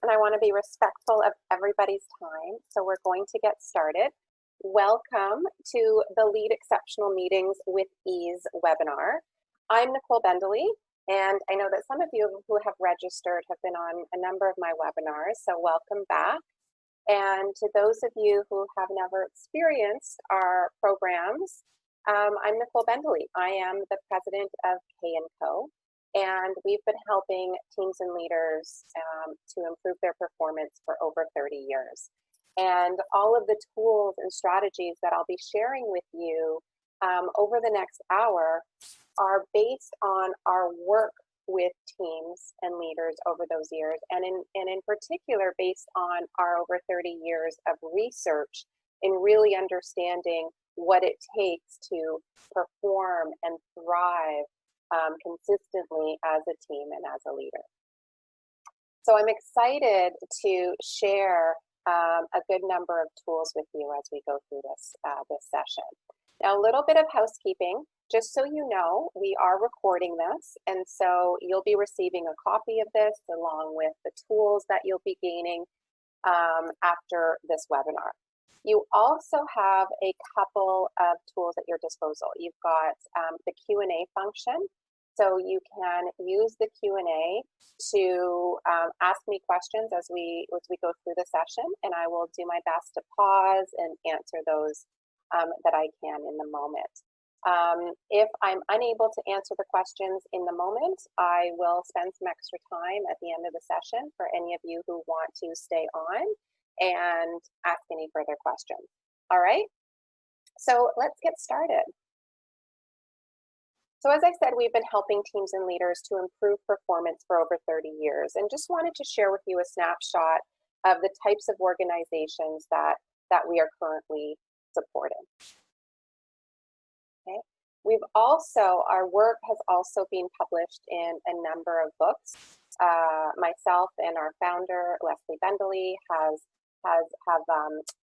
and I want to be respectful of everybody's time, so we're going to get started. Welcome to the Lead Exceptional Meetings with Ease webinar. I'm Nicole Bendaly, and I know that some of you who have registered have been on a number of my webinars, so welcome back. And to those of you who have never experienced our programs, I'm Nicole Bendaly. I am the president of K&Co. And we've been helping teams and leaders to improve their performance for over 30 years. And all of the tools and strategies that I'll be sharing with you over the next hour are based on our work with teams and leaders over those years, and in particular based on our over 30 years of research in really understanding what it takes to perform and thrive consistently as a team and as a leader. So I'm excited to share a good number of tools with you as we go through this session. Now, a little bit of housekeeping. Just so you know, we are recording this, and so you'll be receiving a copy of this along with the tools that you'll be gaining after this webinar. You also have a couple of tools at your disposal. You've got the Q&A function. So you can use the Q&A to ask me questions as we go through the session, and I will do my best to pause and answer those that I can in the moment. If I'm unable to answer the questions in the moment, I will spend some extra time at the end of the session for any of you who want to stay on and ask any further questions. All right, so let's get started. So as I said, we've been helping teams and leaders to improve performance for over 30 years, and just wanted to share with you a snapshot of the types of organizations that we are currently supporting. Okay. Our work has also been published in a number of books. Myself and our founder, Leslie Bendaly, have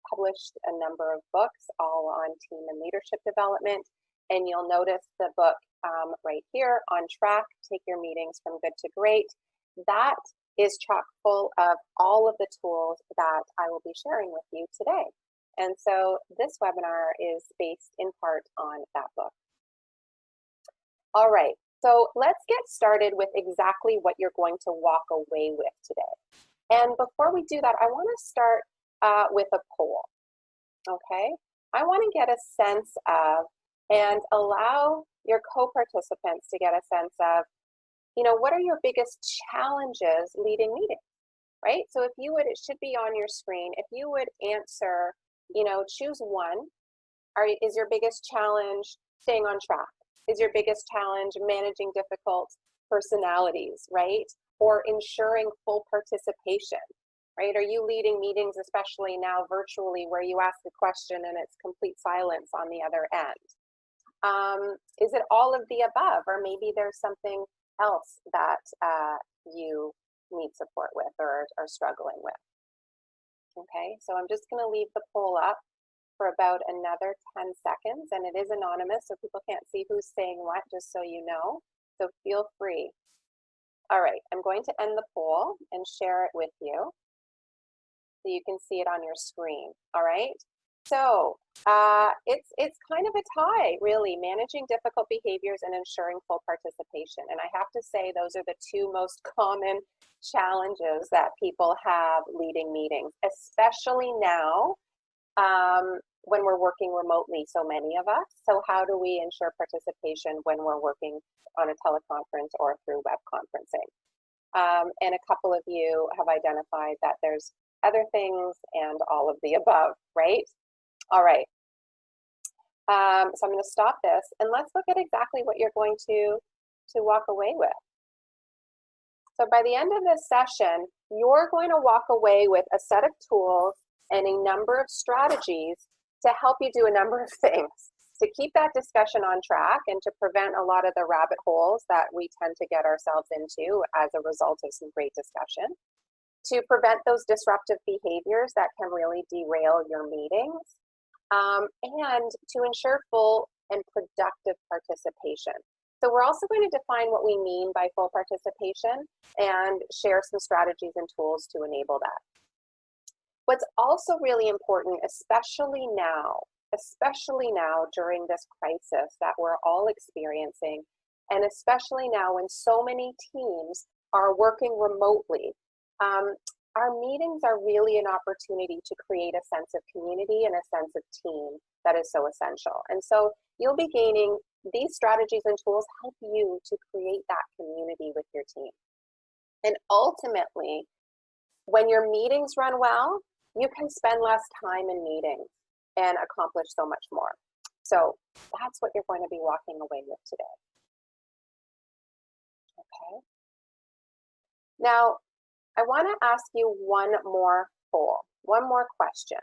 published a number of books all on team and leadership development. And you'll notice the book right here, On Track, Take Your Meetings from Good to Great. That is chock full of all of the tools that I will be sharing with you today. And so this webinar is based in part on that book. All right, so let's get started with exactly what you're going to walk away with today. And before we do that, I want to start with a poll, okay? I want to get a sense of and allow your co-participants to get a sense of, what are your biggest challenges leading meetings, right? So if you would, it should be on your screen. If you would answer, choose one. Is your biggest challenge staying on track? Is your biggest challenge managing difficult personalities, right? Or ensuring full participation, right? Are you leading meetings, especially now virtually, where you ask a question and it's complete silence on the other end? Is it all of the above, or maybe there's something else that you need support with or are struggling with? Okay, so I'm just going to leave the poll up for about another 10 seconds, and it is anonymous, so people can't see who's saying what, just so you know, so feel free. All right, I'm going to end the poll and share it with you so you can see it on your screen, all right? So it's kind of a tie, really, managing difficult behaviors and ensuring full participation. And I have to say those are the two most common challenges that people have leading meetings, especially now when we're working remotely, so many of us. So how do we ensure participation when we're working on a teleconference or through web conferencing? And a couple of you have identified that there's other things and all of the above, right? All right, so I'm going to stop this and let's look at exactly what you're going to walk away with. So by the end of this session, you're going to walk away with a set of tools and a number of strategies to help you do a number of things, to keep that discussion on track and to prevent a lot of the rabbit holes that we tend to get ourselves into as a result of some great discussion, to prevent those disruptive behaviors that can really derail your meetings, and to ensure full and productive participation. So we're also going to define what we mean by full participation and share some strategies and tools to enable that. What's also really important, especially now during this crisis that we're all experiencing, and especially now when so many teams are working remotely, our meetings are really an opportunity to create a sense of community and a sense of team that is so essential. And so you'll be gaining these strategies and tools help you to create that community with your team. And ultimately, when your meetings run well, you can spend less time in meetings and accomplish so much more. So that's what you're going to be walking away with today. Okay. Now, I want to ask you one more question.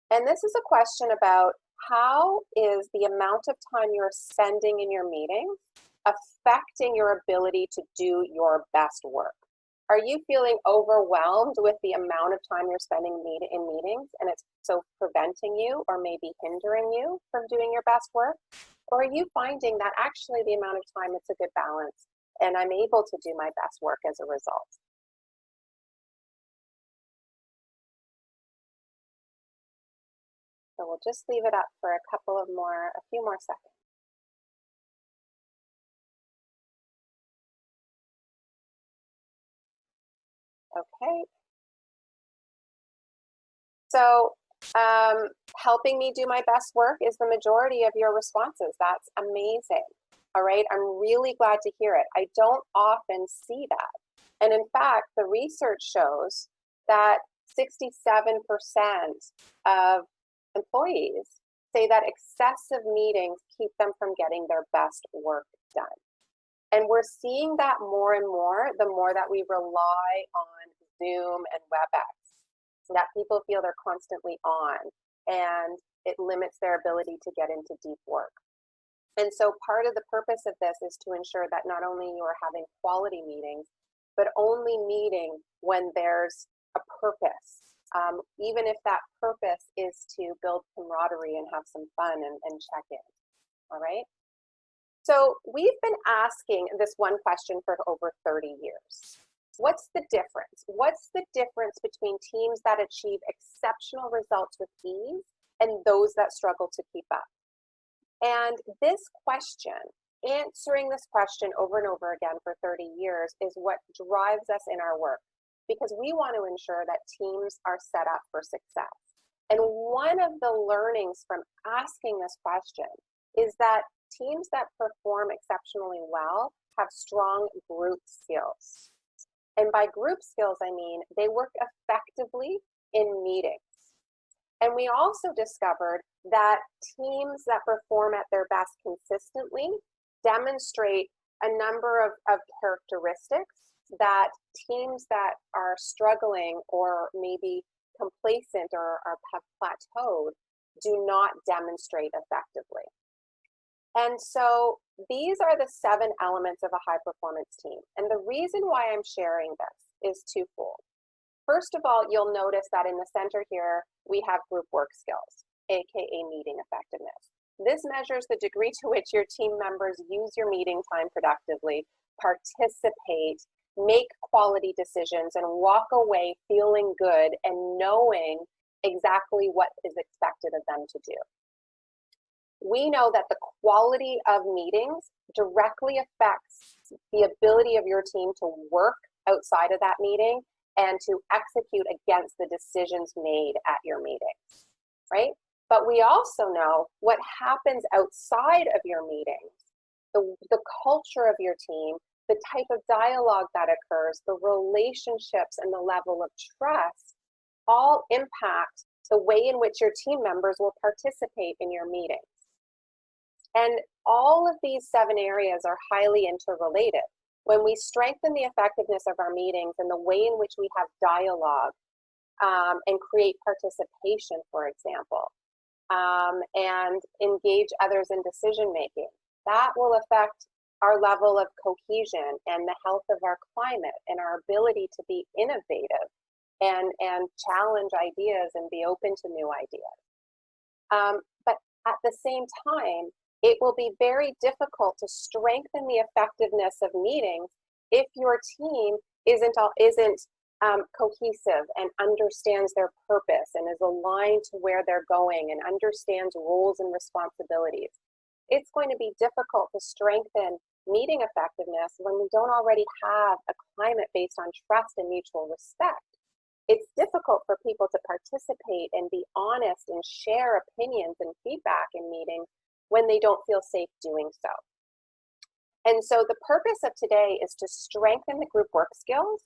And this is a question about how is the amount of time you're spending in your meetings affecting your ability to do your best work? Are you feeling overwhelmed with the amount of time you're spending in meetings and it's so preventing you or maybe hindering you from doing your best work? Or are you finding that actually the amount of time, it's a good balance and I'm able to do my best work as a result? So we'll just leave it up for a few more seconds. Okay. So helping me do my best work is the majority of your responses. That's amazing. All right, I'm really glad to hear it. I don't often see that. And in fact, the research shows that 67% of employees say that excessive meetings keep them from getting their best work done. And we're seeing that more and more, the more that we rely on Zoom and WebEx, that people feel they're constantly on, and it limits their ability to get into deep work. And so part of the purpose of this is to ensure that not only you are having quality meetings, but only meeting when there's a purpose, even if that purpose is to build camaraderie and have some fun and check in, all right? So we've been asking this one question for over 30 years. What's the difference? What's the difference between teams that achieve exceptional results with ease and those that struggle to keep up? And this question, answering this question over and over again for 30 years is what drives us in our work, because we want to ensure that teams are set up for success. And one of the learnings from asking this question is that teams that perform exceptionally well have strong group skills. And by group skills, I mean they work effectively in meetings. And we also discovered that teams that perform at their best consistently demonstrate a number of characteristics that teams that are struggling or maybe complacent or have plateaued do not demonstrate effectively. And so these are the 7 elements of a high performance team. And the reason why I'm sharing this is twofold. First of all, you'll notice that in the center here, we have group work skills, AKA meeting effectiveness. This measures the degree to which your team members use your meeting time productively, participate, make quality decisions, and walk away feeling good and knowing exactly what is expected of them to do. We know that the quality of meetings directly affects the ability of your team to work outside of that meeting and to execute against the decisions made at your meetings, right? But we also know what happens outside of your meetings, the culture of your team, the type of dialogue that occurs, the relationships and the level of trust all impact the way in which your team members will participate in your meetings. And all of these 7 areas are highly interrelated. When we strengthen the effectiveness of our meetings and the way in which we have dialogue and create participation, for example, and engage others in decision making, that will affect our level of cohesion and the health of our climate and our ability to be innovative and challenge ideas and be open to new ideas. But at the same time, it will be very difficult to strengthen the effectiveness of meetings if your team isn't cohesive and understands their purpose and is aligned to where they're going and understands roles and responsibilities. It's going to be difficult to strengthen meeting effectiveness when we don't already have a climate based on trust and mutual respect. It's difficult for people to participate and be honest and share opinions and feedback in meetings when they don't feel safe doing so. And so the purpose of today is to strengthen the group work skills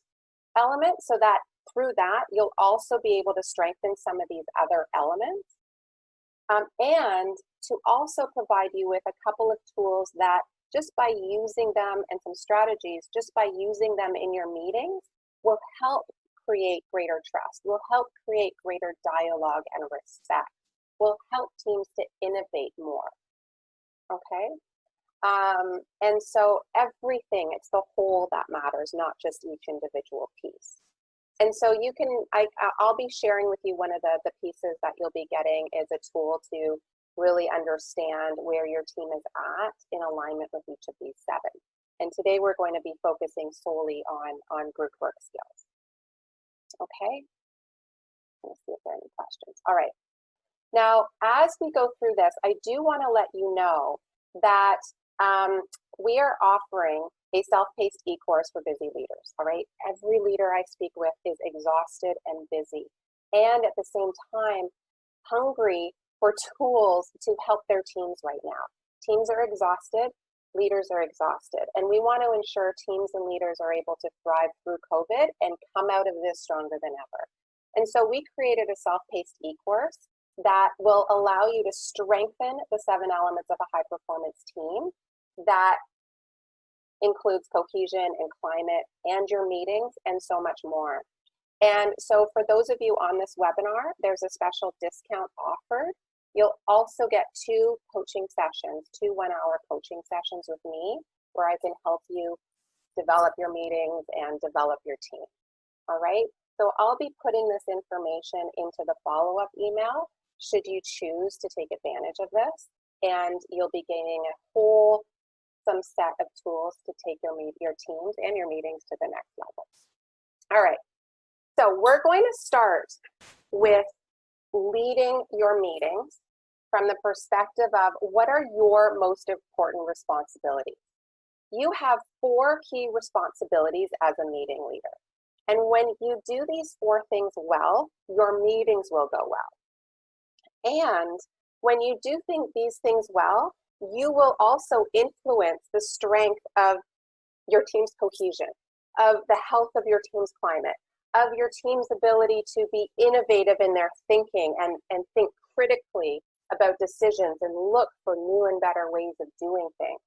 element so that through that you'll also be able to strengthen some of these other elements, and to also provide you with a couple of tools that just by using them, and some strategies, just by using them in your meetings, will help create greater trust, will help create greater dialogue and respect, will help teams to innovate more, okay? And so everything, it's the whole that matters, not just each individual piece. And so you can, I'll be sharing with you one of the pieces that you'll be getting is a tool to really understand where your team is at in alignment with each of these 7. And today we're going to be focusing solely on group work skills. Okay, let's see if there are any questions. All right, now as we go through this, I do want to let you know that we are offering a self-paced e-course for busy leaders, all right? Every leader I speak with is exhausted and busy, and at the same time, hungry for tools to help their teams right now. Teams are exhausted, leaders are exhausted, and we want to ensure teams and leaders are able to thrive through COVID and come out of this stronger than ever. And so we created a self-paced e-course that will allow you to strengthen the 7 elements of a high-performance team that includes cohesion and climate and your meetings and so much more. And so for those of you on this webinar, there's a special discount offered. You'll also get 2 coaching sessions, 2 one-hour coaching sessions with me, where I can help you develop your meetings and develop your team. All right, so I'll be putting this information into the follow-up email should you choose to take advantage of this, and you'll be gaining a whole set of tools to take your teams and your meetings to the next level. All right, so we're going to start with leading your meetings from the perspective of what are your most important responsibilities. You have 4 key responsibilities as a meeting leader. And when you do these 4 things well, your meetings will go well. And when you do these things well, you will also influence the strength of your team's cohesion, of the health of your team's climate, of your team's ability to be innovative in their thinking and think critically about decisions and look for new and better ways of doing things.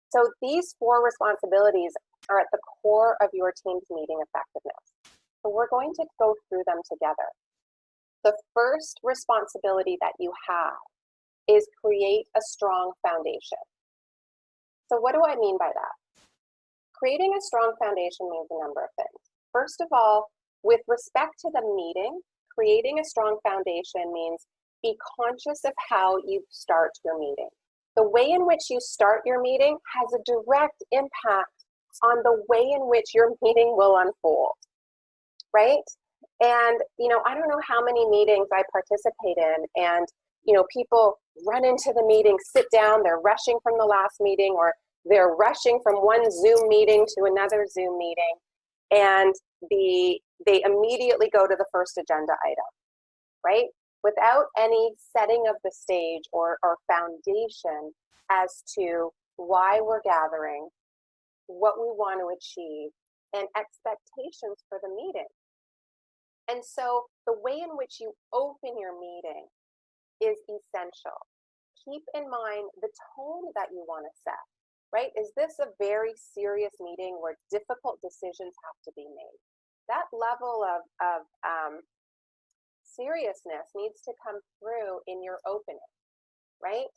So these 4 responsibilities are at the core of your team's meeting effectiveness. So we're going to go through them together. The first responsibility that you have is create a strong foundation. So what do I mean by that? Creating a strong foundation means a number of things. First of all, with respect to the meeting, creating a strong foundation means be conscious of how you start your meeting. The way in which you start your meeting has a direct impact on the way in which your meeting will unfold, right? And, I don't know how many meetings I participate in, and, people run into the meeting, sit down, they're rushing from the last meeting, or they're rushing from one Zoom meeting to another Zoom meeting, and they immediately go to the first agenda item, right? Without any setting of the stage or foundation as to why we're gathering, what we want to achieve, and expectations for the meeting. And so the way in which you open your meeting is essential. Keep in mind the tone that you want to set, right? Is this a very serious meeting where difficult decisions have to be made? That level of seriousness needs to come through in your opening, right?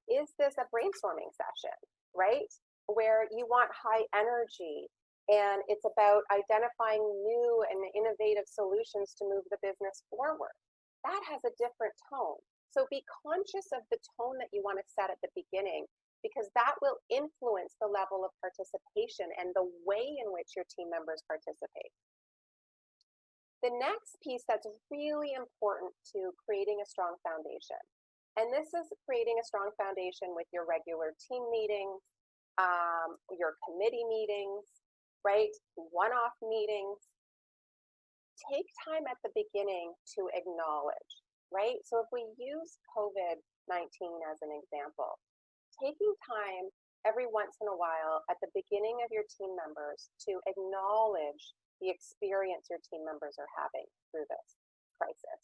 Is this a brainstorming session, right? Where you want high energy and it's about identifying new and innovative solutions to move the business forward. That has a different tone. So be conscious of the tone that you want to set at the beginning, because that will influence the level of participation and the way in which your team members participate. The next piece that's really important to creating a strong foundation, and this is creating a strong foundation with your regular team meetings, your committee meetings, right? One-off meetings. Take time at the beginning to acknowledge, right? So if we use COVID-19 as an example, taking time every once in a while at the beginning of your team members to acknowledge the experience your team members are having through this crisis,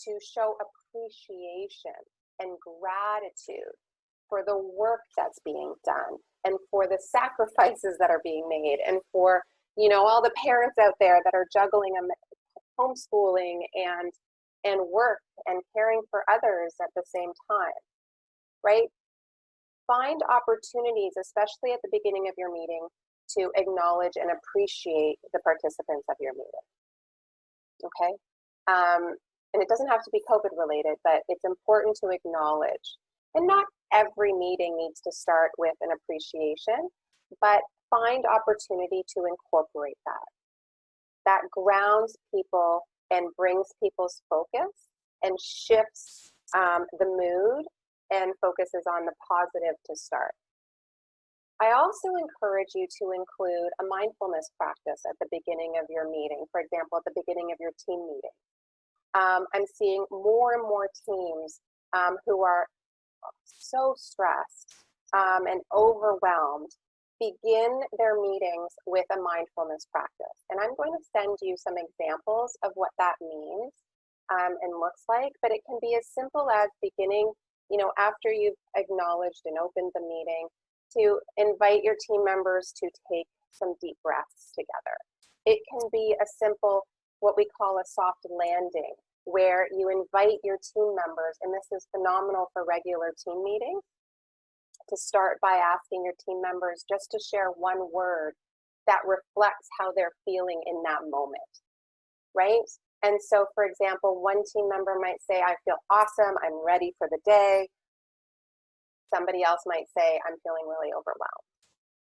to show appreciation and gratitude for the work that's being done and for the sacrifices that are being made, and for, you know, all the parents out there that are juggling homeschooling and work and caring for others at the same time, right? Find opportunities, especially at the beginning of your meeting, to acknowledge and appreciate the participants of your meeting, okay? And it doesn't have to be COVID related, but it's important to acknowledge. And not every meeting needs to start with an appreciation, but find opportunity to incorporate that. That grounds people and brings people's focus and shifts the mood and focuses on the positive to start. I also encourage you to include a mindfulness practice at the beginning of your meeting. For example, at the beginning of your team meeting. I'm seeing more and more teams who are so stressed and overwhelmed begin their meetings with a mindfulness practice. And I'm going to send you some examples of what that means and looks like, but it can be as simple as beginning, you know, after you've acknowledged and opened the meeting, to invite your team members to take some deep breaths together. It can be a simple, what we call a soft landing, where you invite your team members, and this is phenomenal for regular team meetings, to start by asking your team members just to share one word that reflects how they're feeling in that moment, right? And so, for example, one team member might say, I feel awesome, I'm ready for the day. Somebody else might say, I'm feeling really overwhelmed.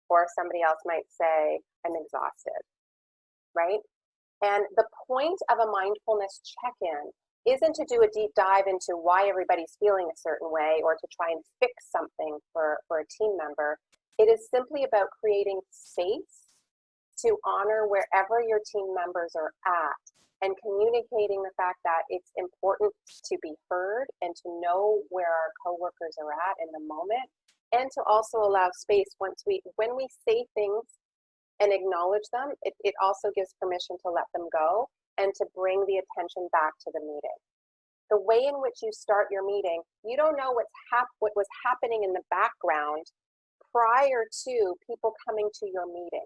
Or somebody else might say, I'm exhausted, right? And the point of a mindfulness check-in isn't to do a deep dive into why everybody's feeling a certain way or to try and fix something for a team member. It is simply about creating space to honor wherever your team members are at and communicating the fact that it's important to be heard and to know where our coworkers are at in the moment, and to also allow space when we say things and acknowledge them, it also gives permission to let them go and to bring the attention back to the meeting. The way in which you start your meeting, you don't know what was happening in the background prior to people coming to your meeting.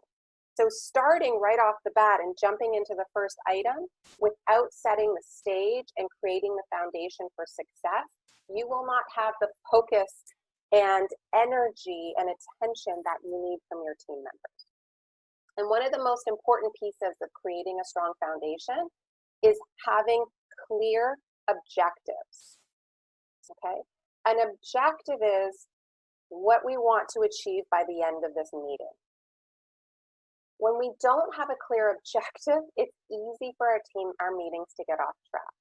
So starting right off the bat and jumping into the first item without setting the stage and creating the foundation for success, you will not have the focus and energy and attention that you need from your team members. And one of the most important pieces of creating a strong foundation is having clear objectives, okay? An objective is what we want to achieve by the end of this meeting. When we don't have a clear objective, it's easy for our meetings to get off track.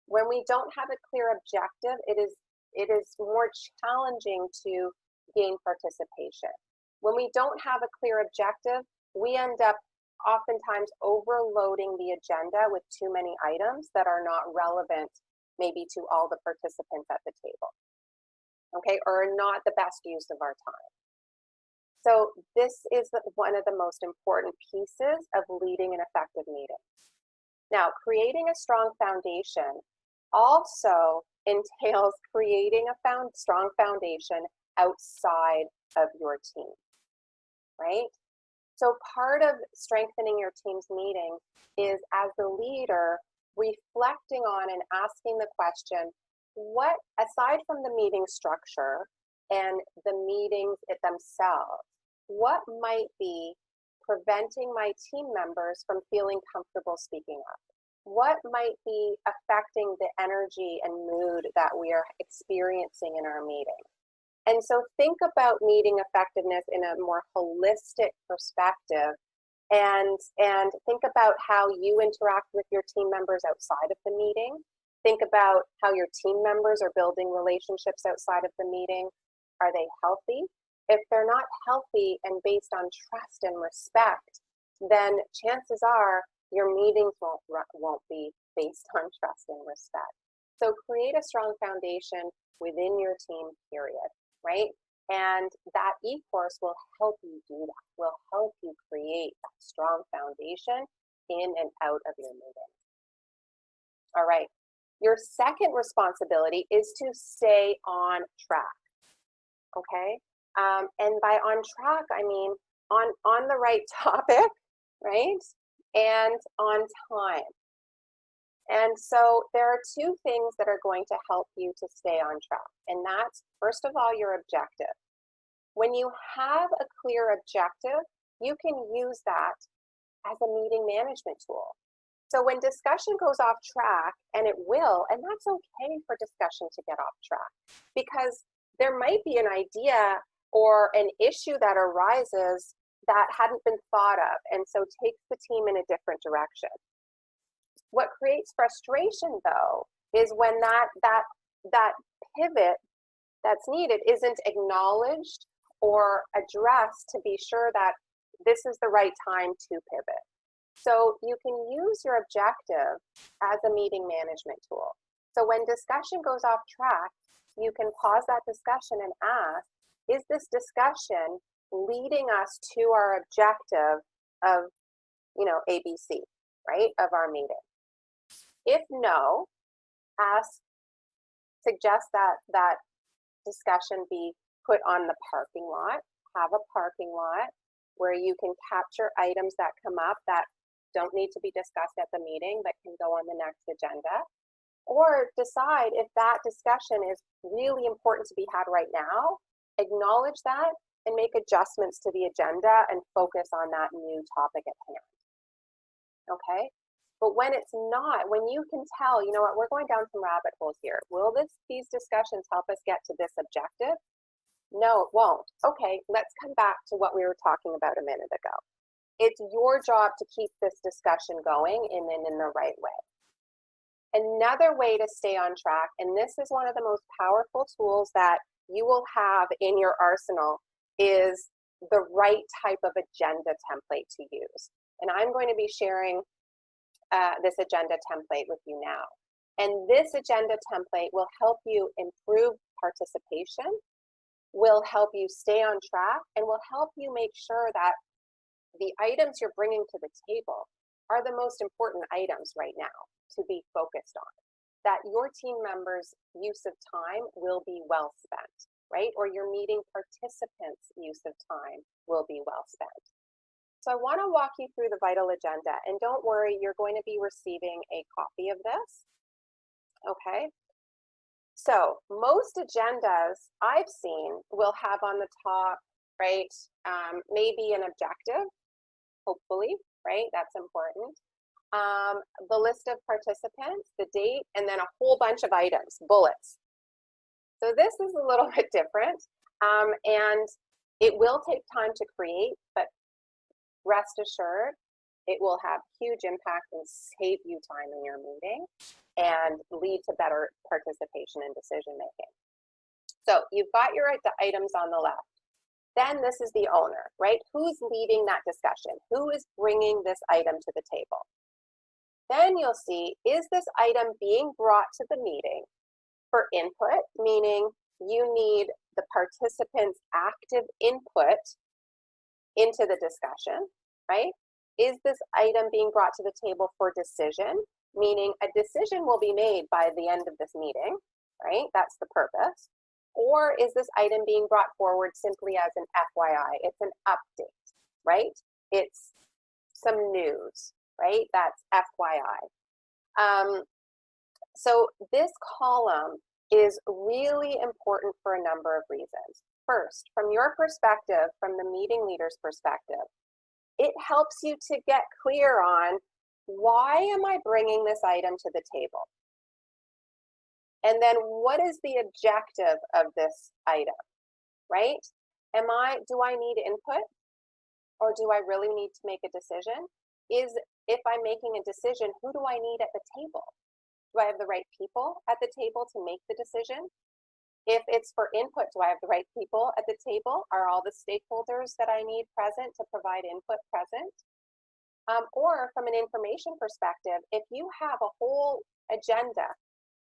When we don't have a clear objective, it is more challenging to gain participation. When we don't have a clear objective, we end up oftentimes overloading the agenda with too many items that are not relevant maybe to all the participants at the table, okay, or not the best use of our time. So this is one of the most important pieces of leading an effective meeting. Now, creating a strong foundation also entails creating a strong foundation outside of your team, right? So part of strengthening your team's meeting is, as the leader, reflecting on and asking the question, what, aside from the meeting structure and the meetings themselves, what might be preventing my team members from feeling comfortable speaking up? what might be affecting the energy and mood that we are experiencing in our meeting. And so think about meeting effectiveness in a more holistic perspective, and think about how you interact with your team members outside of the meeting. Think about how your team members are building relationships outside of the meeting. Are they healthy? If they're not healthy and based on trust and respect, then chances are your meetings won't be based on trust and respect. So create a strong foundation within your team, period, right? And that e-course will help you do that, will help you create that strong foundation in and out of your meeting. All right. Your second responsibility is to stay on track, okay? And by on track, I mean on the right topic, right? And on time. And so there are two things that are going to help you to stay on track. And that's, first of all, your objective. When you have a clear objective, you can use that as a meeting management tool. So when discussion goes off track, and it will, and that's okay for discussion to get off track, because there might be an idea or an issue that arises that hadn't been thought of, and so takes the team in a different direction. What creates frustration, though, is when that pivot that's needed isn't acknowledged or addressed to be sure that this is the right time to pivot. So you can use your objective as a meeting management tool. So when discussion goes off track, you can pause that discussion and ask, is this discussion leading us to our objective of, ABC, right, of our meeting? If no, suggest that discussion be put on the parking lot. Have a parking lot where you can capture items that come up that don't need to be discussed at the meeting but can go on the next agenda. Or decide if that discussion is really important to be had right now, acknowledge that, and make adjustments to the agenda and focus on that new topic at hand. Okay? But when it's not, when you can tell, you know what, we're going down some rabbit holes here. Will these discussions help us get to this objective? No, it won't. Okay, let's come back to what we were talking about a minute ago. It's your job to keep this discussion going in the right way. Another way to stay on track, and this is one of the most powerful tools that you will have in your arsenal, is the right type of agenda template to use. And I'm going to be sharing this agenda template with you now. And this agenda template will help you improve participation, will help you stay on track, and will help you make sure that the items you're bringing to the table are the most important items right now to be focused on, that your team members' use of time will be well spent, right? Or your meeting participants' use of time will be well spent. So I want to walk you through the Vital Agenda, and don't worry, you're going to be receiving a copy of this, okay? So most agendas I've seen will have on the top, right, maybe an objective, hopefully, right? That's important. The list of participants, the date, and then a whole bunch of items, bullets. So this is a little bit different, and it will take time to create, but rest assured, it will have huge impact and save you time in your meeting and lead to better participation and decision making. So you've got your items on the left. Then this is the owner, right? Who's leading that discussion? Who is bringing this item to the table? Then you'll see, is this item being brought to the meeting for input, meaning you need the participants' active input into the discussion, right? Is this item being brought to the table for decision, meaning a decision will be made by the end of this meeting, right? That's the purpose. Or is this item being brought forward simply as an FYI? It's an update, right? It's some news, right? That's FYI. So this column is really important for a number of reasons. First, from your perspective, from the meeting leader's perspective, it helps you to get clear on why am I bringing this item to the table? And then what is the objective of this item, right? Do I need input, or do I really need to make a decision? If I'm making a decision, who do I need at the table? Do I have the right people at the table to make the decision? If it's for input, do I have the right people at the table? Are all the stakeholders that I need present to provide input present? Or from an information perspective, if you have a whole agenda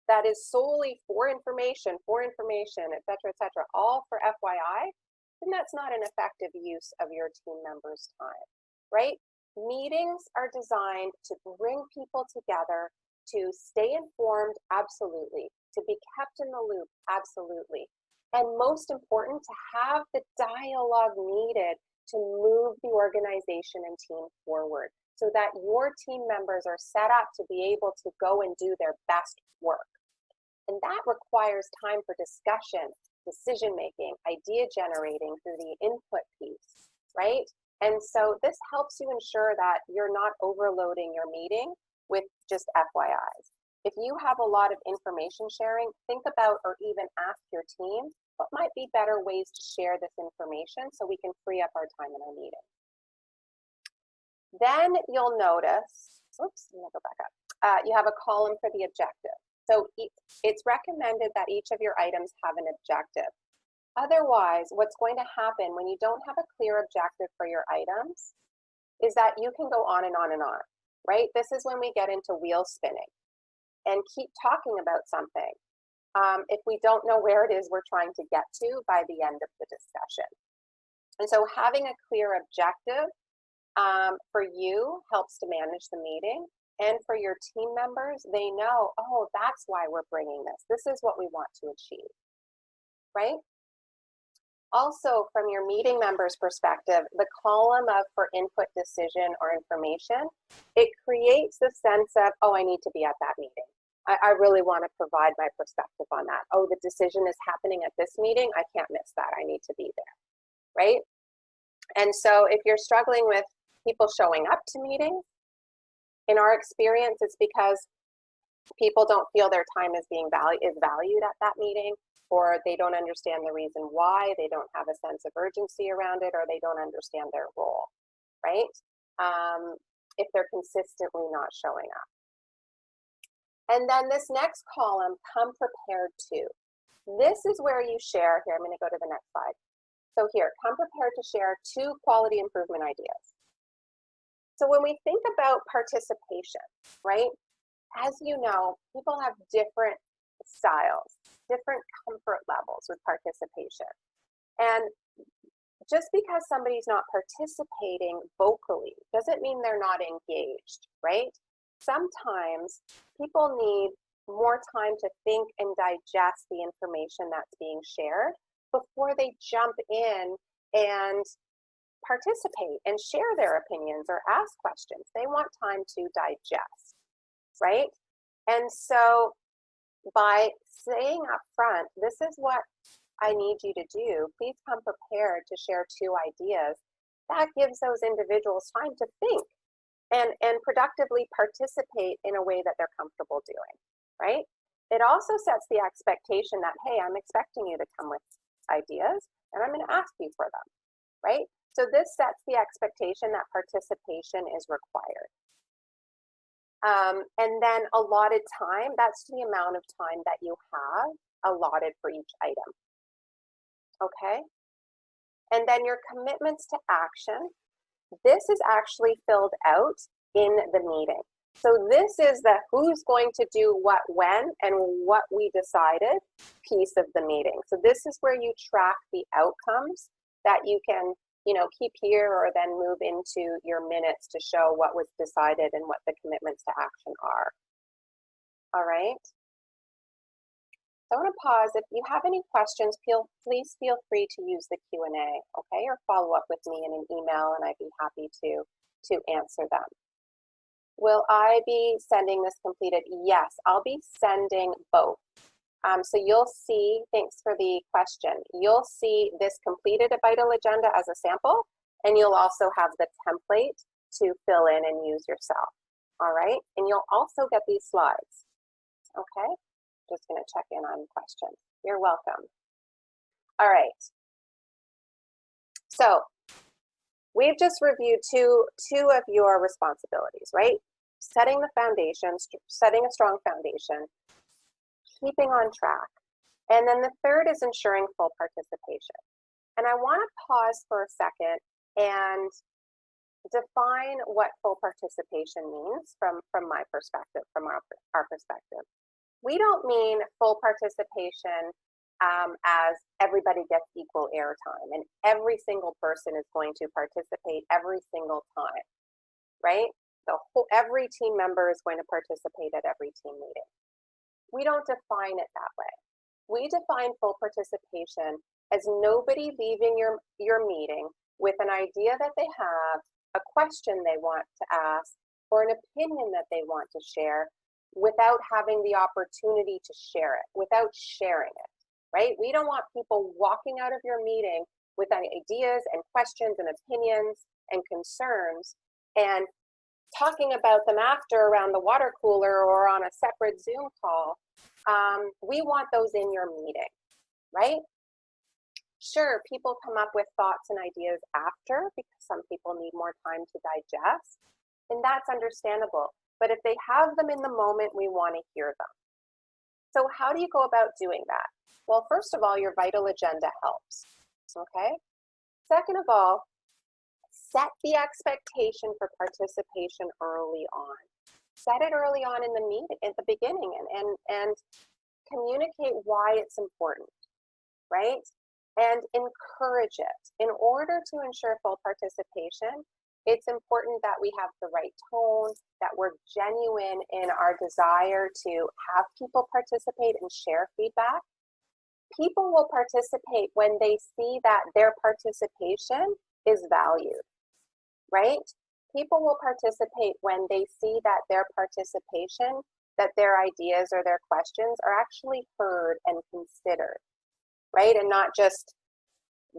that is solely for information, et cetera, all for FYI, then that's not an effective use of your team members' time, right? Meetings are designed to bring people together, to stay informed, absolutely, to be kept in the loop, absolutely, and most important, to have the dialogue needed to move the organization and team forward so that your team members are set up to be able to go and do their best work. And that requires time for discussion, decision-making, idea generating through the input piece, right? And so this helps you ensure that you're not overloading your meeting with just FYIs. If you have a lot of information sharing, think about or even ask your team, what might be better ways to share this information so we can free up our time in our meeting. Then you'll notice, oops, I'm gonna go back up. You have a column for the objective. So it's recommended that each of your items have an objective. Otherwise, what's going to happen when you don't have a clear objective for your items is that you can go on and on and on, right? This is when we get into wheel spinning and keep talking about something if we don't know where it is we're trying to get to by the end of the discussion. And so having a clear objective for you helps to manage the meeting. And for your team members, they know, oh, that's why we're bringing this. This is what we want to achieve, right? Also, from your meeting members' perspective, the column of for input, decision, or information, it creates the sense of, oh, I need to be at that meeting. I really want to provide my perspective on that. Oh, the decision is happening at this meeting. I can't miss that. I need to be there, right? And so if you're struggling with people showing up to meetings, in our experience, it's because people don't feel their time is valued at that meeting, or they don't understand the reason why, they don't have a sense of urgency around it, or they don't understand their role, right? If they're consistently not showing up. And then this next column, come prepared to. This is where you share, here, I'm gonna go to the next slide. So here, come prepared to share 2 quality improvement ideas. So when we think about participation, right, as you know, people have different styles, different comfort levels with participation. And just because somebody's not participating vocally doesn't mean they're not engaged, right? Sometimes people need more time to think and digest the information that's being shared before they jump in and participate and share their opinions or ask questions. They want time to digest, right? And so by saying up front, this is what I need you to do, please come prepared to share 2 ideas, that gives those individuals time to think and productively participate in a way that they're comfortable doing, right? It also sets the expectation that, hey, I'm expecting you to come with ideas and I'm going to ask you for them, right? So this sets the expectation that participation is required. And then allotted time, that's the amount of time that you have allotted for each item. Okay? And then your commitments to action, this is actually filled out in the meeting. So this is the who's going to do what when and what we decided piece of the meeting. So this is where you track the outcomes that you can, you know, keep here or then move into your minutes to show what was decided and what the commitments to action are. All right. So I want to pause. If you have any questions, please feel free to use the Q&A, okay, or follow up with me in an email and I'd be happy to answer them. Will I be sending this completed? Yes, I'll be sending both. So you'll see, thanks for the question, you'll see this completed Vital Agenda as a sample, and you'll also have the template to fill in and use yourself. All right, and you'll also get these slides. Okay, just going to check in on questions. You're welcome. All right, so we've just reviewed two of your responsibilities, right? Setting the foundation, setting a strong foundation, keeping on track. And then the third is ensuring full participation. And I want to pause for a second and define what full participation means from my perspective, from our perspective. We don't mean full participation as everybody gets equal airtime and every single person is going to participate every single time, right? Every team member is going to participate at every team meeting. We don't define it that way. We define full participation as nobody leaving your meeting with an idea that they have, a question they want to ask, or an opinion that they want to share without having the opportunity to share it, without sharing it, right? We don't want people walking out of your meeting with ideas and questions and opinions and concerns and talking about them after around the water cooler or on a separate Zoom call. We want those in your meeting, right? Sure, people come up with thoughts and ideas after because some people need more time to digest, and that's understandable. But if they have them in the moment, we want to hear them. So how do you go about doing that? Well, first of all, your vital agenda helps, okay? Second of all, set the expectation for participation early on. Set it early on in the meeting, at the beginning, and communicate why it's important, right? And encourage it. In order to ensure full participation, it's important that we have the right tone, that we're genuine in our desire to have people participate and share feedback. People will participate when they see that their participation is valued, right? People will participate when they see that their participation, that their ideas or their questions are actually heard and considered, right? And not just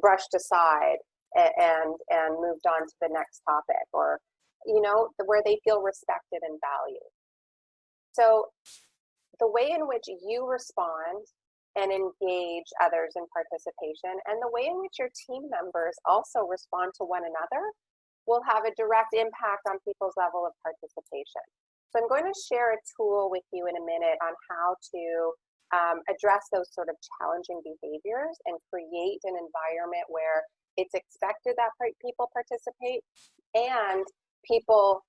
brushed aside and moved on to the next topic, or, you know, where they feel respected and valued. So the way in which you respond and engage others in participation, and the way in which your team members also respond to one another, will have a direct impact on people's level of participation. So I'm going to share a tool with you in a minute on how to address those sort of challenging behaviors and create an environment where it's expected that people participate and people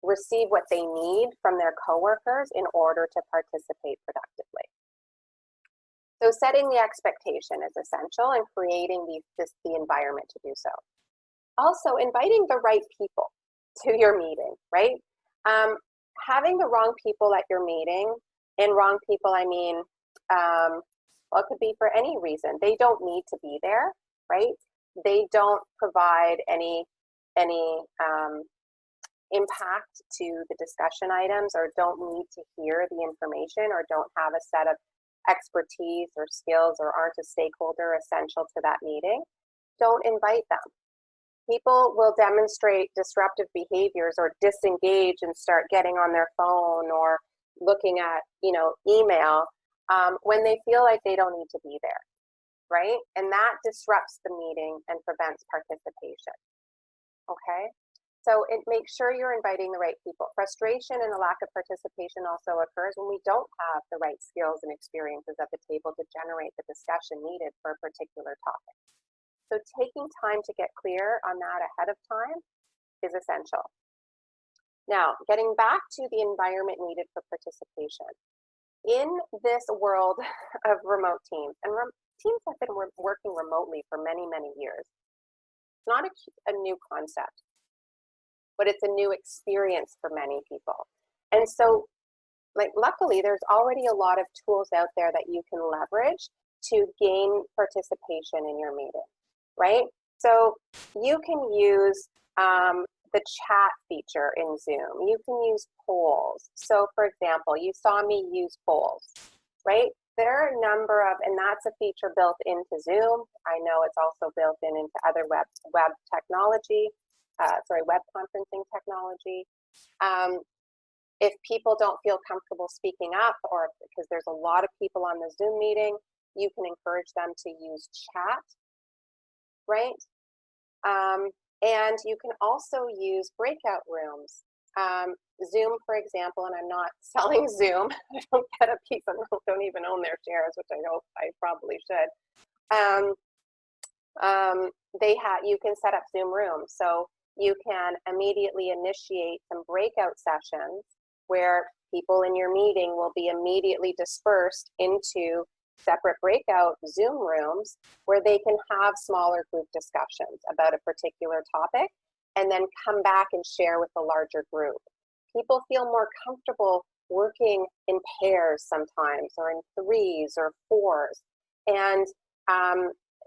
receive what they need from their coworkers in order to participate productively. So setting the expectation is essential and creating the environment to do so. Also, inviting the right people to your meeting, right? Having the wrong people at your meeting, and wrong people, I mean, well, it could be for any reason. They don't need to be there, right? They don't provide any impact to the discussion items, or don't need to hear the information, or don't have a set of expertise or skills, or aren't a stakeholder essential to that meeting. Don't invite them. People will demonstrate disruptive behaviors or disengage and start getting on their phone or looking at, you know, email when they feel like they don't need to be there, right? And that disrupts the meeting and prevents participation, okay? So make sure you're inviting the right people. Frustration and a lack of participation also occurs when we don't have the right skills and experiences at the table to generate the discussion needed for a particular topic. So taking time to get clear on that ahead of time is essential. Now, getting back to the environment needed for participation. In this world of remote teams, and teams have been working remotely for many, many years, it's not a new concept, but it's a new experience for many people. And so, like, luckily, there's already a lot of tools out there that you can leverage to gain participation in your meeting, right? So you can use the chat feature in Zoom. You can use polls. So for example, you saw me use polls, right? There are a number of, and that's a feature built into Zoom. I know it's also built into other web technology, web conferencing technology. If people don't feel comfortable speaking up, or because there's a lot of people on the Zoom meeting, you can encourage them to use chat, right? And you can also use breakout rooms. Zoom, for example, and I'm not selling Zoom. I don't get a piece of, don't even own their shares, which I know I probably should. You can set up Zoom rooms. So you can immediately initiate some breakout sessions where people in your meeting will be immediately dispersed into separate breakout Zoom rooms where they can have smaller group discussions about a particular topic and then come back and share with a larger group. People feel more comfortable working in pairs sometimes, or in threes or fours. And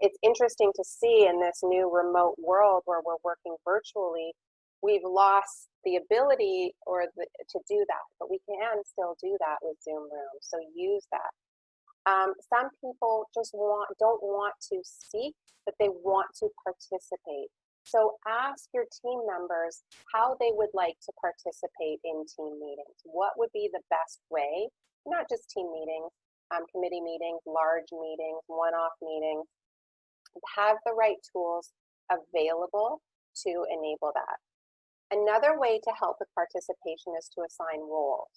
it's interesting to see in this new remote world where we're working virtually, we've lost the ability to do that, but we can still do that with Zoom rooms. So use that. Some people just don't want to speak, but they want to participate. So ask your team members how they would like to participate in team meetings. What would be the best way, not just team meetings, committee meetings, large meetings, one-off meetings. Have the right tools available to enable that. Another way to help with participation is to assign roles.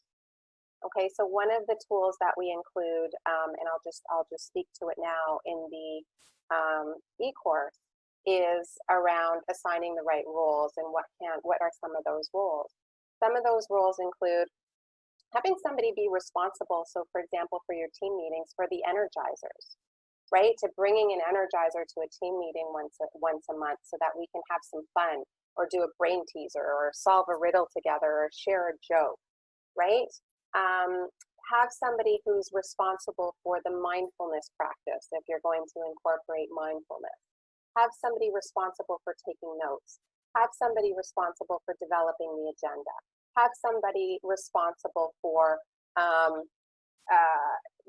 Okay, so one of the tools that we include, and I'll just speak to it now in the e-course, is around assigning the right roles and what are some of those roles. Some of those roles include having somebody be responsible. So, for example, for your team meetings, for the energizers, right? To bringing an energizer to a team meeting once a month so that we can have some fun, or do a brain teaser, or solve a riddle together, or share a joke, right? Have somebody who's responsible for the mindfulness practice if you're going to incorporate mindfulness. Have somebody responsible for taking notes. Have somebody responsible for developing the agenda. Have somebody responsible for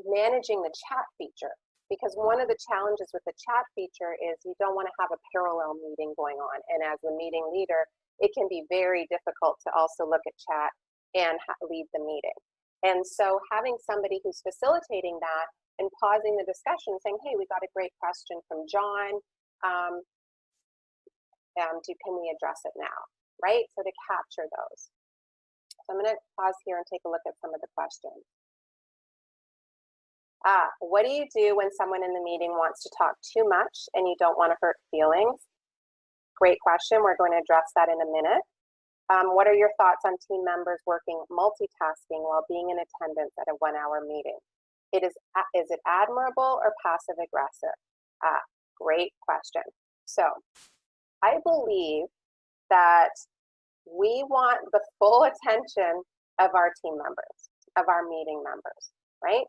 managing the chat feature. Because one of the challenges with the chat feature is you don't want to have a parallel meeting going on. And as the meeting leader, it can be very difficult to also look at chat and lead the meeting. And so having somebody who's facilitating that and pausing the discussion, saying, hey, we got a great question from John. Can we address it now, right? So to capture those. So I'm going to pause here and take a look at some of the questions. What do you do when someone in the meeting wants to talk too much and you don't want to hurt feelings? Great question. We're going to address that in a minute. What are your thoughts on team members working multitasking while being in attendance at a 1-hour meeting? Is it admirable or passive aggressive? Great question. So I believe that we want the full attention of our team members, of our meeting members, right?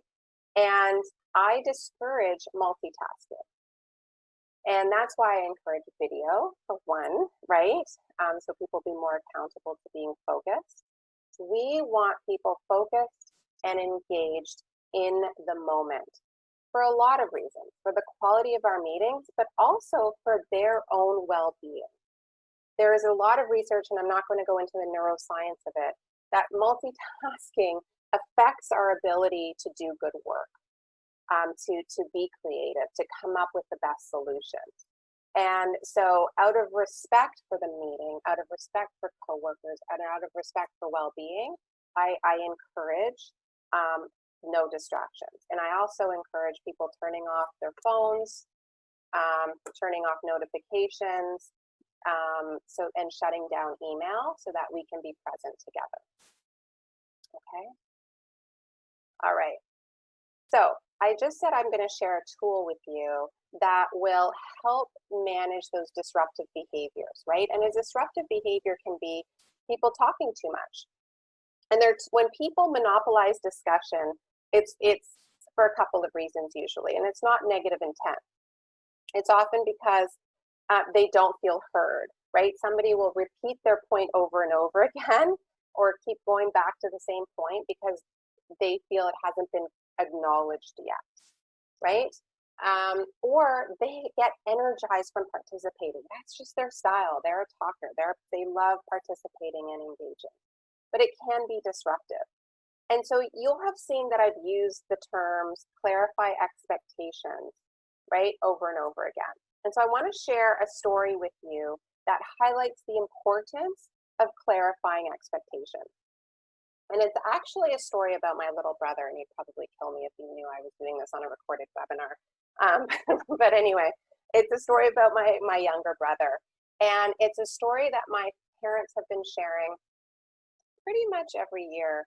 And I discourage multitasking. And that's why I encourage video, for one, right? So people be more accountable to being focused. We want people focused and engaged in the moment for a lot of reasons, for the quality of our meetings, but also for their own well-being. There is a lot of research, and I'm not going to go into the neuroscience of it, that multitasking affects our ability to do good work, to be creative, to come up with the best solutions. And so out of respect for the meeting, out of respect for coworkers, and out of respect for well-being, I encourage no distractions. And I also encourage people turning off their phones, turning off notifications, and shutting down email so that we can be present together. Okay. All right. So I just said I'm going to share a tool with you that will help manage those disruptive behaviors, right? And a disruptive behavior can be people talking too much. And when people monopolize discussion, it's for a couple of reasons usually, and it's not negative intent. It's often because they don't feel heard, right? Somebody will repeat their point over and over again, or keep going back to the same point because they feel it hasn't been acknowledged yet, right? Or they get energized from participating. That's just their style. They're a talker. They love participating and engaging. but it can be disruptive. And so you'll have seen that I've used the terms clarify expectations, right, over and over again. And so I want to share a story with you that highlights the importance of clarifying expectations. And it's actually a story about my little brother, and he'd probably kill me if he knew I was doing this on a recorded webinar. But anyway, it's a story about my younger brother. And it's a story that my parents have been sharing pretty much every year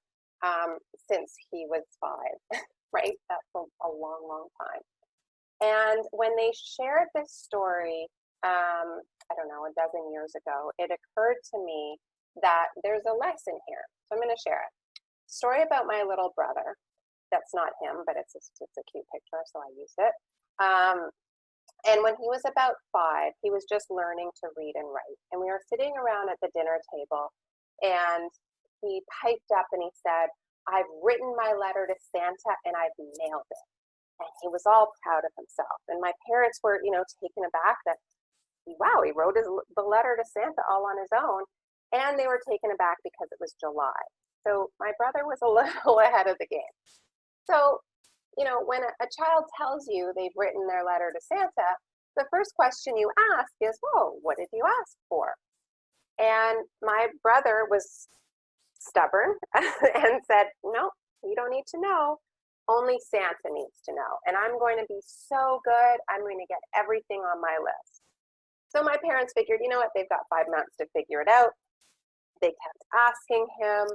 since he was 5, right? That's a long, long time. And when they shared this story, I don't know, a dozen years ago, it occurred to me that there's a lesson here. So I'm going to share it. Story about my little brother. That's not him, but it's a cute picture, so I used it. And when he was about 5, he was just learning to read and write. And we were sitting around at the dinner table, and he piped up and he said, "I've written my letter to Santa and I've mailed it." And he was all proud of himself. And my parents were, taken aback that, wow, he wrote the letter to Santa all on his own. And they were taken aback because it was July. So my brother was a little ahead of the game. So, when a child tells you they've written their letter to Santa, the first question you ask is, "Whoa, what did you ask for?" And my brother was stubborn and said, "No, you don't need to know. Only Santa needs to know. And I'm going to be so good. I'm going to get everything on my list." So my parents figured, you know what, they've got 5 months to figure it out. They kept asking him.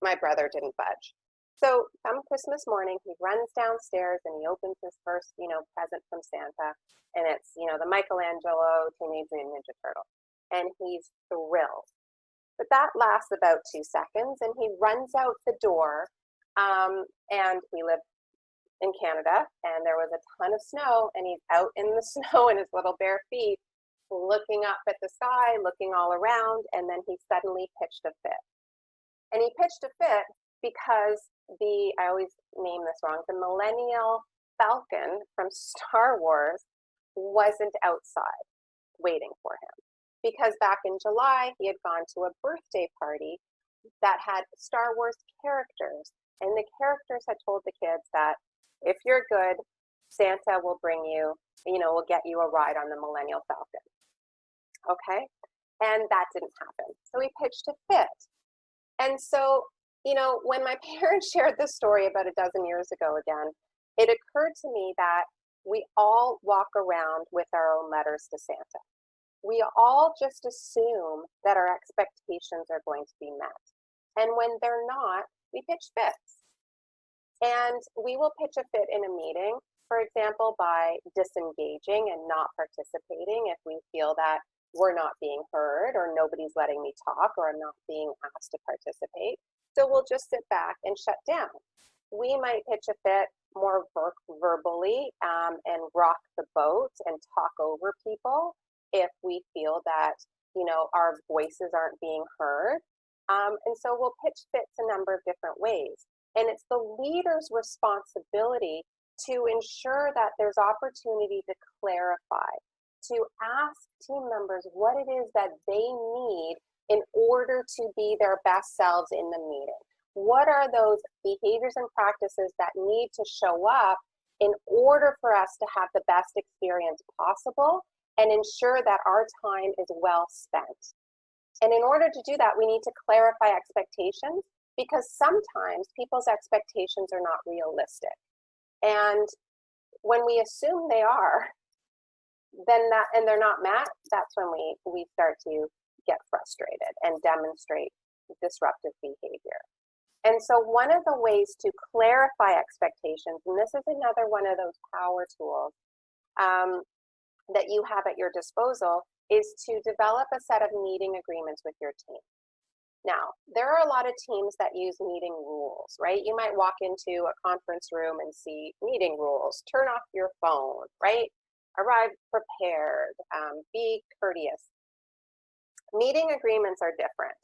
My brother didn't budge. So come Christmas morning, he runs downstairs and he opens his first, present from Santa. And it's, the Michelangelo Teenage Mutant Ninja Turtle. And he's thrilled. But that lasts about 2 seconds and he runs out the door. And we live in Canada and there was a ton of snow and he's out in the snow in his little bare feet, looking up at the sky, looking all around, and then he suddenly pitched a fit. And he pitched a fit because I always name this wrong, the Millennium Falcon from Star Wars wasn't outside waiting for him. Because back in July, he had gone to a birthday party that had Star Wars characters. And the characters had told the kids that if you're good, Santa will bring you, will get you a ride on the Millennium Falcon. Okay? And that didn't happen. So he pitched a fit. And so, when my parents shared this story about a dozen years ago again, it occurred to me that we all walk around with our own letters to Santa. We all just assume that our expectations are going to be met. And when they're not, we pitch fits. And we will pitch a fit in a meeting, for example, by disengaging and not participating if we feel that we're not being heard or nobody's letting me talk or I'm not being asked to participate. So we'll just sit back and shut down. We might pitch a fit more verbally and rock the boat and talk over people if we feel that, our voices aren't being heard. And so we'll pitch fits a number of different ways. And it's the leader's responsibility to ensure that there's opportunity to clarify, to ask team members what it is that they need in order to be their best selves in the meeting. What are those behaviors and practices that need to show up in order for us to have the best experience possible and ensure that our time is well spent? And in order to do that, we need to clarify expectations because sometimes people's expectations are not realistic. And when we assume they are, and they're not met, that's when we start to get frustrated and demonstrate disruptive behavior. And so one of the ways to clarify expectations, and this is another one of those power tools that you have at your disposal, is to develop a set of meeting agreements with your team. Now, there are a lot of teams that use meeting rules, right? You might walk into a conference room and see meeting rules, turn off your phone, right? Arrive prepared, be courteous. Meeting agreements are different,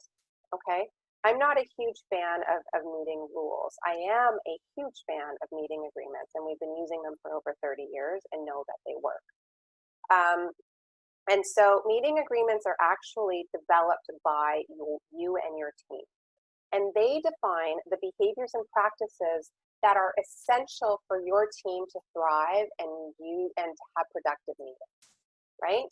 okay? I'm not a huge fan of meeting rules. I am a huge fan of meeting agreements, and we've been using them for over 30 years and know that they work. And so meeting agreements are actually developed by you and your team. and they define the behaviors and practices that are essential for your team to thrive and to have productive meetings, right?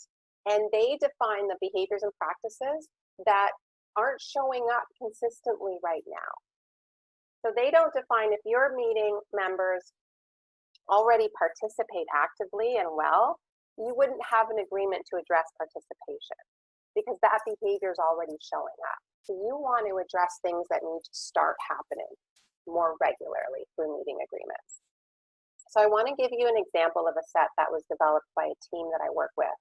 And they define the behaviors and practices that aren't showing up consistently right now. So they don't define if your meeting members already participate actively and well, you wouldn't have an agreement to address participation because that behavior is already showing up. So you want to address things that need to start happening more regularly through meeting agreements. So I want to give you an example of a set that was developed by a team that I work with.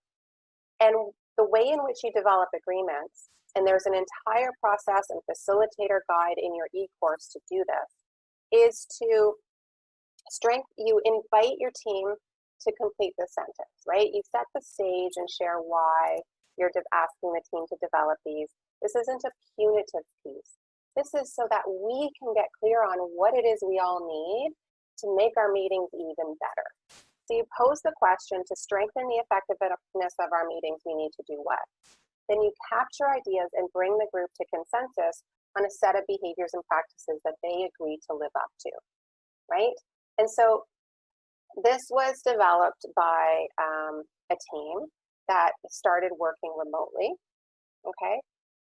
And the way in which you develop agreements, and there's an entire process and facilitator guide in your e-course to do this, is to you invite your team to complete the sentence, right? You set the stage and share why you're asking the team to develop these. This isn't a punitive piece. This is so that we can get clear on what it is we all need to make our meetings even better. So you pose the question, to strengthen the effectiveness of our meetings, we need to do what? Then you capture ideas and bring the group to consensus on a set of behaviors and practices that they agree to live up to, right? And so this was developed by a team that started working remotely, okay?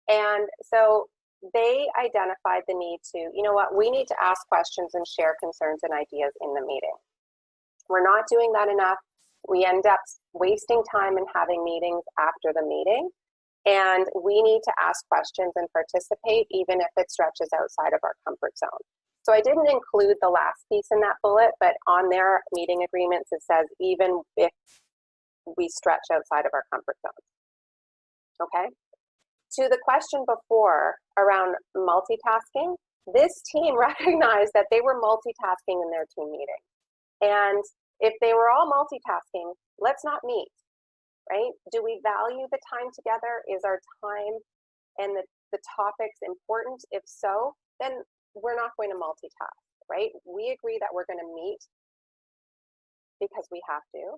And so they identified the need to, you know what, we need to ask questions and share concerns and ideas in the meeting. We're not doing that enough. We end up wasting time in having meetings after the meeting. And we need to ask questions and participate, even if it stretches outside of our comfort zone. So I didn't include the last piece in that bullet, but on their meeting agreements, it says even if we stretch outside of our comfort zone, okay? To the question before around multitasking, this team recognized that they were multitasking in their team meeting. And if they were all multitasking, let's not meet, right? Do we value the time together? Is our time and the topics important? If so, then we're not going to multitask, right? We agree that we're going to meet because we have to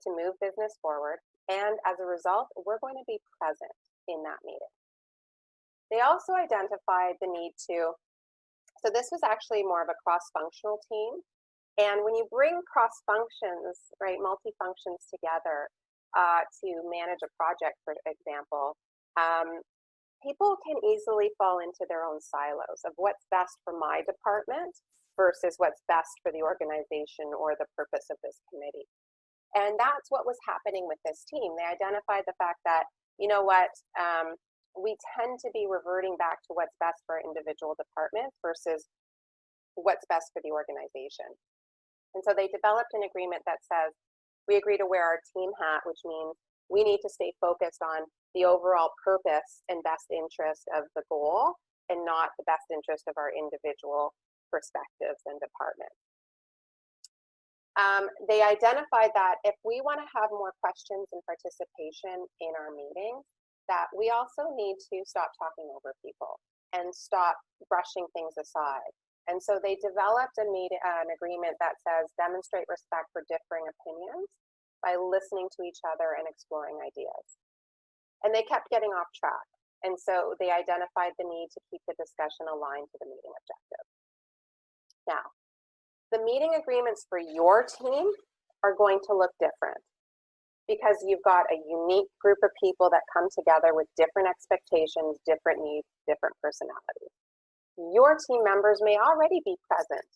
move business forward. And as a result, we're going to be present in that meeting. They also identified the need to, so this was actually more of a cross-functional team. And when you bring cross-functions, right, multi-functions together to manage a project, for example, people can easily fall into their own silos of what's best for my department versus what's best for the organization or the purpose of this committee. And that's what was happening with this team. They identified the fact that, you know what, we tend to be reverting back to what's best for individual departments versus what's best for the organization. And so they developed an agreement that says, we agree to wear our team hat, which means we need to stay focused on the overall purpose and best interest of the goal and not the best interest of our individual perspectives and departments. They identified that if we want to have more questions and participation in our meetings, that we also need to stop talking over people and stop brushing things aside. And so they developed an agreement that says demonstrate respect for differing opinions by listening to each other and exploring ideas. And they kept getting off track. And so they identified the need to keep the discussion aligned to the meeting objective. Now, the meeting agreements for your team are going to look different because you've got a unique group of people that come together with different expectations, different needs, different personalities. Your team members may already be present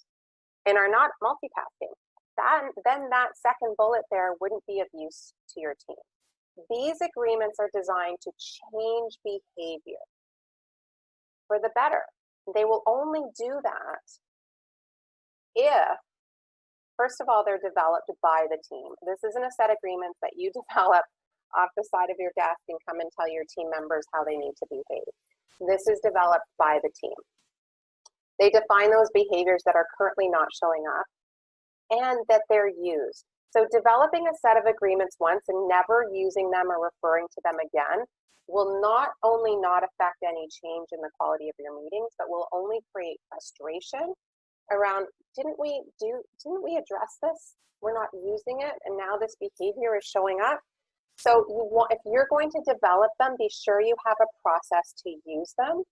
and are not multitasking. Then that second bullet there wouldn't be of use to your team. These agreements are designed to change behavior for the better. They will only do that if, first of all, they're developed by the team. This isn't a set of agreements that you develop off the side of your desk and come and tell your team members how they need to behave. This is developed by the team. They define those behaviors that are currently not showing up and that they're used. So developing a set of agreements once and never using them or referring to them again will not only not affect any change in the quality of your meetings, but will only create frustration around, didn't we address this? We're not using it, and now this behavior is showing up. So if you're going to develop them, be sure you have a process to use them.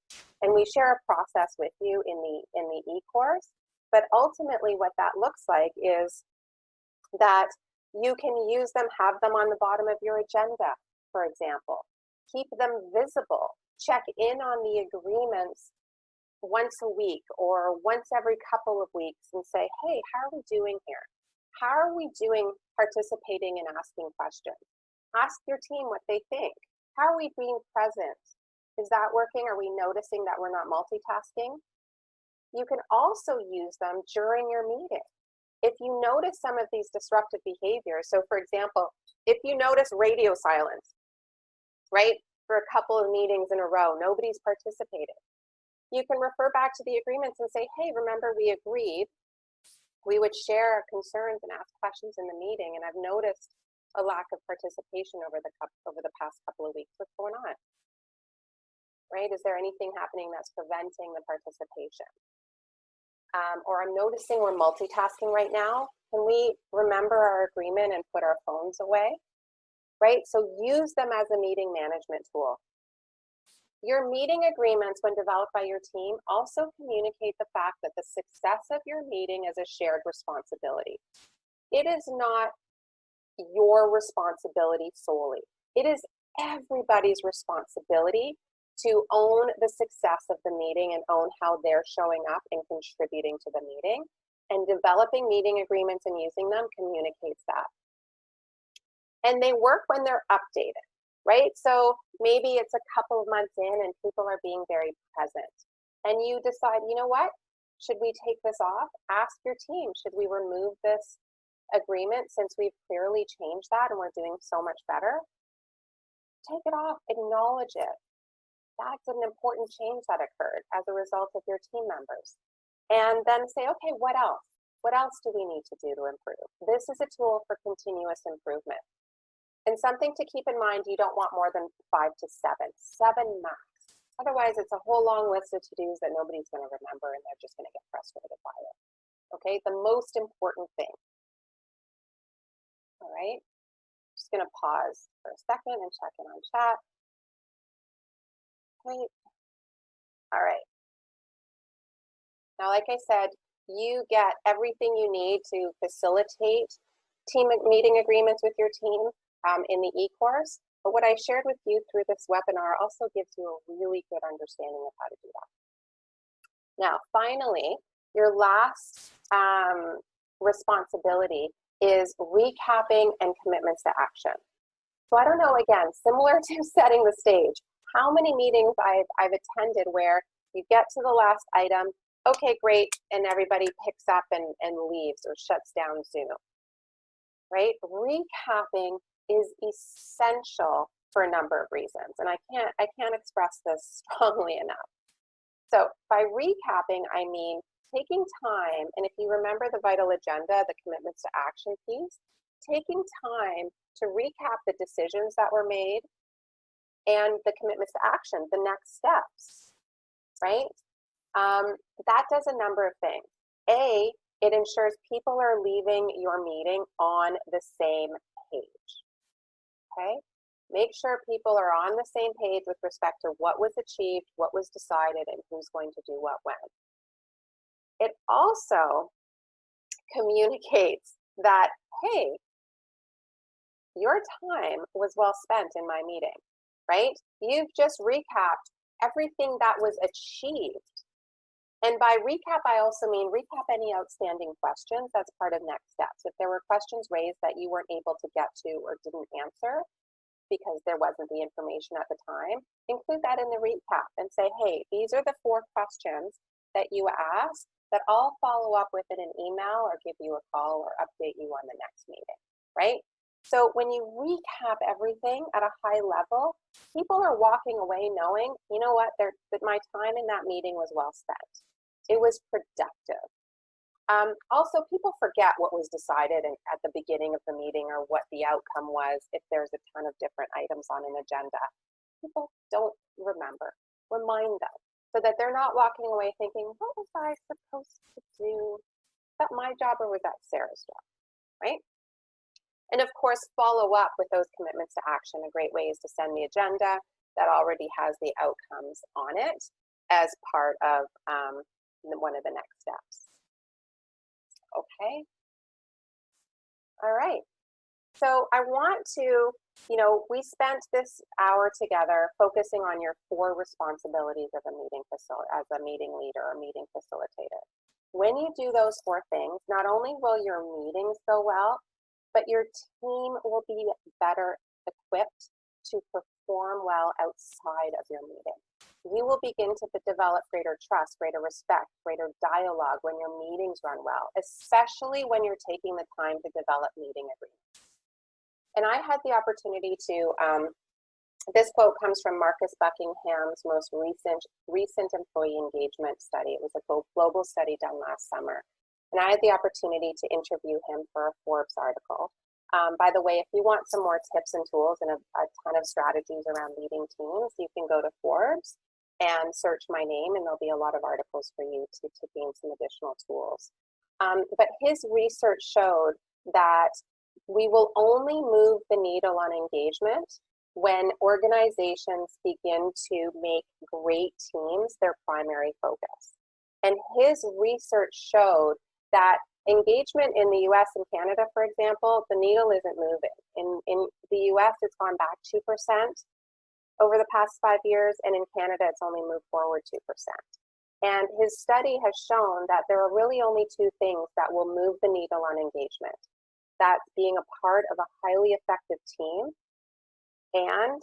And we share a process with you in the e-course. But ultimately what that looks like is that you can use them, have them on the bottom of your agenda, for example. Keep them visible. Check in on the agreements once a week or once every couple of weeks and say, hey, how are we doing here? How are we doing participating and asking questions? Ask your team what they think. How are we being present? Is that working? Are we noticing that we're not multitasking? You can also use them during your meeting. If you notice some of these disruptive behaviors, so for example, if you notice radio silence, right, for a couple of meetings in a row, nobody's participated, you can refer back to the agreements and say, hey, remember we agreed we would share concerns and ask questions in the meeting, and I've noticed a lack of participation over the past couple of weeks. What's going on? Right? Is there anything happening that's preventing the participation? Or I'm noticing we're multitasking right now. Can we remember our agreement and put our phones away? Right? So use them as a meeting management tool. Your meeting agreements, when developed by your team, also communicate the fact that the success of your meeting is a shared responsibility. It is not your responsibility solely. It is everybody's responsibility to own the success of the meeting and own how they're showing up and contributing to the meeting. And developing meeting agreements and using them communicates that. And they work when they're updated, right? So maybe it's a couple of months in and people are being very present. And you decide, you know what? Should we take this off? Ask your team, should we remove this agreement since we've clearly changed that and we're doing so much better? Take it off, acknowledge it. That's an important change that occurred as a result of your team members. And then say, okay, what else? What else do we need to do to improve? This is a tool for continuous improvement. And something to keep in mind, you don't want more than 5 to 7, 7 max. Otherwise, it's a whole long list of to-dos that nobody's going to remember and they're just going to get frustrated by it. Okay, the most important thing. All right, just going to pause for a second and check in on chat. Okay, all right. Now, like I said, you get everything you need to facilitate team meeting agreements with your team in the e-course. But what I shared with you through this webinar also gives you a really good understanding of how to do that. Now, finally, your last responsibility is recapping and commitments to action. So I don't know, again, similar to setting the stage, how many meetings I've attended where you get to the last item, okay, great, and everybody picks up and leaves or shuts down Zoom, right? Recapping is essential for a number of reasons, and I can't express this strongly enough. So by recapping, I mean taking time, and if you remember the vital agenda, the commitments to action piece, taking time to recap the decisions that were made and the commitments to action, the next steps, right? That does a number of things. A, it ensures people are leaving your meeting on the same page, okay? Make sure people are on the same page with respect to what was achieved, what was decided, and who's going to do what when. It also communicates that, hey, your time was well spent in my meeting, right? You've just recapped everything that was achieved. And by recap, I also mean recap any outstanding questions. That's part of next steps. If there were questions raised that you weren't able to get to or didn't answer because there wasn't the information at the time, include that in the recap and say, hey, these are the 4 questions that you asked that I'll follow up with in an email or give you a call or update you on the next meeting, right? So when you recap everything at a high level, people are walking away knowing, you know what, that my time in that meeting was well spent. It was productive. Also, people forget what was decided at the beginning of the meeting or what the outcome was if there's a ton of different items on an agenda. People don't remember. Remind them so that they're not walking away thinking, what was I supposed to do? Was that my job or was that Sarah's job, right? And of course, follow up with those commitments to action. A great way is to send the agenda that already has the outcomes on it as part of one of the next steps. Okay. All right. So I want to, we spent this hour together focusing on your 4 responsibilities as a meeting leader or meeting facilitator. When you do those 4 things, not only will your meetings go well, but your team will be better equipped to perform well outside of your meeting. You will begin to develop greater trust, greater respect, greater dialogue when your meetings run well, especially when you're taking the time to develop meeting agreements. And I had the opportunity to, this quote comes from Marcus Buckingham's most recent employee engagement study. It was a global study done last summer. And I had the opportunity to interview him for a Forbes article. By the way, if you want some more tips and tools and a ton of strategies around leading teams, you can go to Forbes and search my name, and there'll be a lot of articles for you to gain some additional tools. But his research showed that we will only move the needle on engagement when organizations begin to make great teams their primary focus. And his research showed that engagement in the US and Canada, for example, the needle isn't moving. In the US, it's gone back 2% over the past 5 years, and in Canada, it's only moved forward 2%. And his study has shown that there are really only 2 things that will move the needle on engagement. That's being a part of a highly effective team and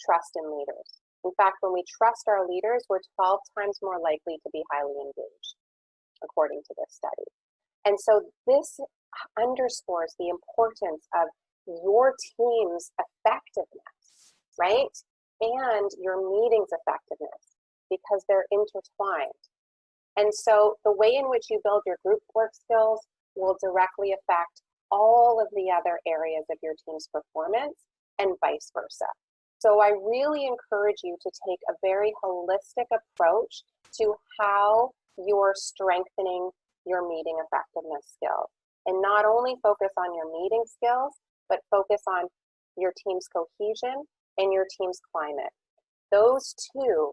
trust in leaders. In fact, when we trust our leaders, we're 12 times more likely to be highly engaged, according to this study. And so this underscores the importance of your team's effectiveness, right? And your meeting's effectiveness, because they're intertwined. And so the way in which you build your group work skills will directly affect all of the other areas of your team's performance and vice versa. So I really encourage you to take a very holistic approach to how you're strengthening your meeting effectiveness skills. And not only focus on your meeting skills, but focus on your team's cohesion and your team's climate. Those 2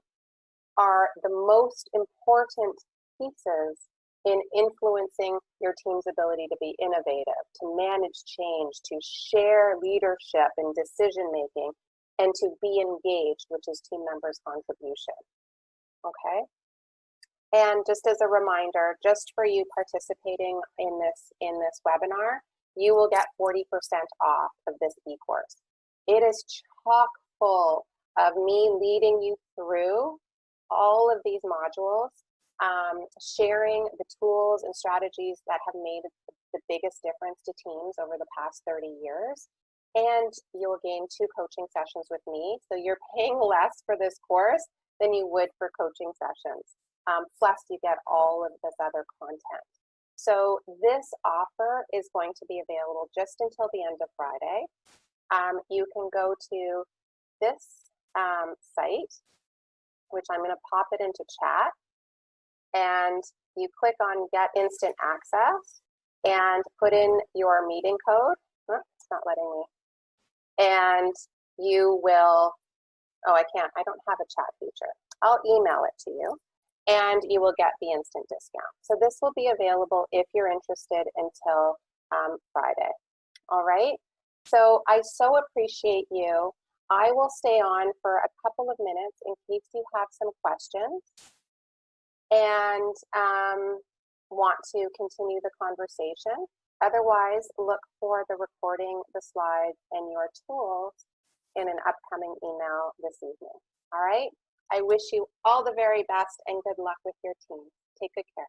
are the most important pieces in influencing your team's ability to be innovative, to manage change, to share leadership and decision-making, and to be engaged, which is team members' contribution. Okay? And just as a reminder, just for you participating in this webinar, you will get 40% off of this e-course. It is chock full of me leading you through all of these modules, sharing the tools and strategies that have made the biggest difference to teams over the past 30 years. And you'll gain 2 coaching sessions with me. So you're paying less for this course than you would for coaching sessions. Plus you get all of this other content. So this offer is going to be available just until the end of Friday. You can go to this site, which I'm going to pop it into chat, and you click on Get Instant Access and put in your meeting code. Oh, it's not letting me. And you will, I don't have a chat feature. I'll email it to you, and you will get the instant discount. So this will be available if you're interested until Friday. All right? So I so appreciate you. I will stay on for a couple of minutes in case you have some questions and want to continue the conversation. Otherwise, look for the recording, the slides, and your tools in an upcoming email this evening. All right? I wish you all the very best and good luck with your team. Take good care.